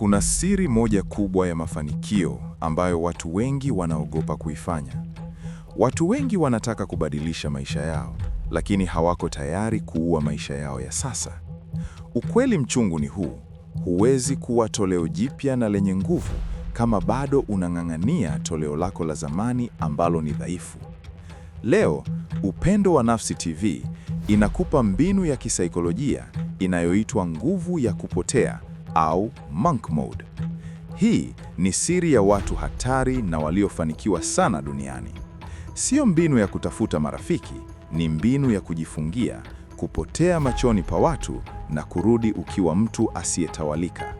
Kuna siri moja kubwa ya mafanikio ambayo watu wengi wanaogopa kuifanya. Watu wengi wanataka kubadilisha maisha yao, lakini hawako tayari kuua maisha yao ya sasa. Ukweli mchungu ni huu: huwezi kuwa toleo jipya na lenye nguvu kama bado unang'ang'ania toleo lako la zamani ambalo ni dhaifu. Leo, Upendo wa Nafsi TV inakupa mbinu ya kisaikolojia inayoitwa nguvu ya kupotea au monk mode. Hii ni siri ya watu hatari na waliofanikiwa sana duniani. Sio mbinu ya kutafuta marafiki, ni mbinu ya kujifungia, kupotea machoni pa watu na kurudi ukiwa mtu asiyetawalika.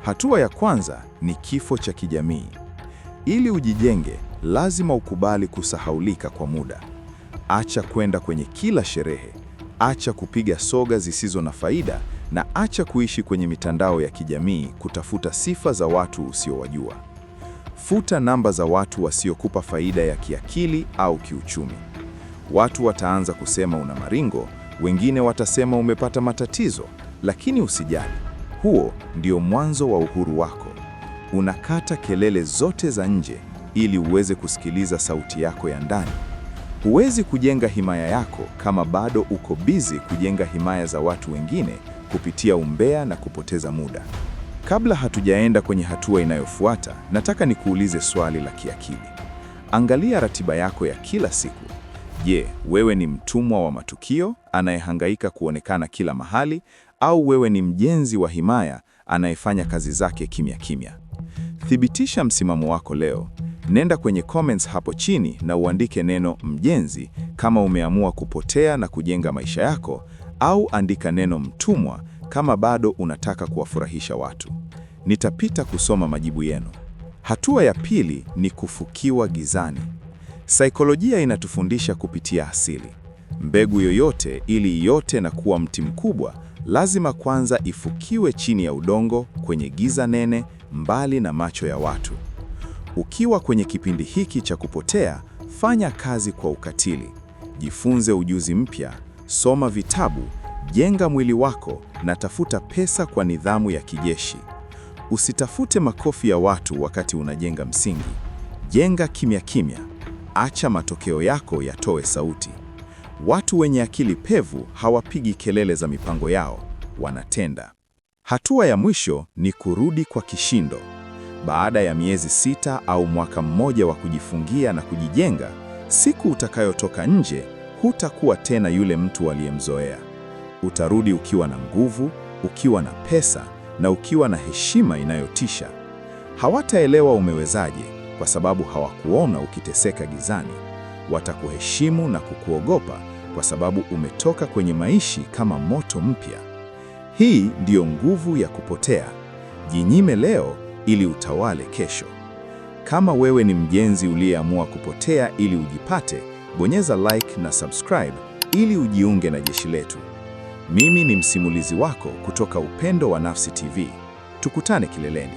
Hatua ya kwanza ni kifo cha kijamii. Ili ujijenge, lazima ukubali kusahaulika kwa muda. Acha kwenda kwenye kila sherehe, acha kupiga soga zisizo na faida, na acha kuishi kwenye mitandao ya kijamii kutafuta sifa za watu usiowajua. Futa namba za watu wasiokupa faida ya kiakili au kiuchumi. Watu wataanza kusema una maringo, wengine watasema umepata matatizo, lakini usijali. Huo ndio mwanzo wa uhuru wako. Unakata kelele zote za nje ili uweze kusikiliza sauti yako ya ndani. Huwezi kujenga himaya yako kama bado uko bizi kujenga himaya za watu wengine kupitia umbea na kupoteza muda. Kabla hatujaenda kwenye hatua inayofuata, nataka nikuulize swali la kiakili. Angalia ratiba yako ya kila siku. Je, wewe ni mtumwa wa matukio anayehangaika kuonekana kila mahali, au wewe ni mjenzi wa himaya anayefanya kazi zake kimya kimya? Thibitisha msimamo wako leo. Nenda kwenye comments hapo chini na uandike neno mjenzi kama umeamua kupotea na kujenga maisha yako, au andika neno mtumwa kama bado unataka kuwafurahisha watu. Nitapita kusoma majibu yenu. Hatua ya pili ni kufukiwa gizani. Saikolojia inatufundisha kupitia asili. Mbegu yoyote ili iote na kuwa mti mkubwa, lazima kwanza ifukiwe chini ya udongo kwenye giza nene, mbali na macho ya watu. Ukiwa kwenye kipindi hiki cha kupotea, fanya kazi kwa ukatili. Jifunze ujuzi mpya, soma vitabu, jenga mwili wako na tafuta pesa kwa nidhamu ya kijeshi. Usitafute makofi ya watu wakati unajenga msingi. Jenga kimya kimya. Acha matokeo yako yatoe sauti. Watu wenye akili pevu hawapigi kelele za mipango yao, wanatenda. Hatua ya mwisho ni kurudi kwa kishindo. Baada ya miezi 6 au mwaka mmoja wa kujifungia na kujijenga, siku utakayotoka nje, hutakuwa tena yule mtu aliyemzoea. Utarudi ukiwa na nguvu, ukiwa na pesa na ukiwa na heshima inayotisha. Hawataelewa umewezaje kwa sababu hawakuona ukiteseka gizani. Watakuheshimu na kukuogopa kwa sababu umetoka kwenye maisha kama moto mpya. Hii ndiyo nguvu ya kupotea. Jinyime leo ili utawale kesho. Kama wewe ni mjenzi uliyeamua kupotea ili ujipate, bonyeza like na subscribe ili ujiunge na jeshi letu. Mimi ni msimulizi wako kutoka Upendo wa Nafsi TV. Tukutane kileleni.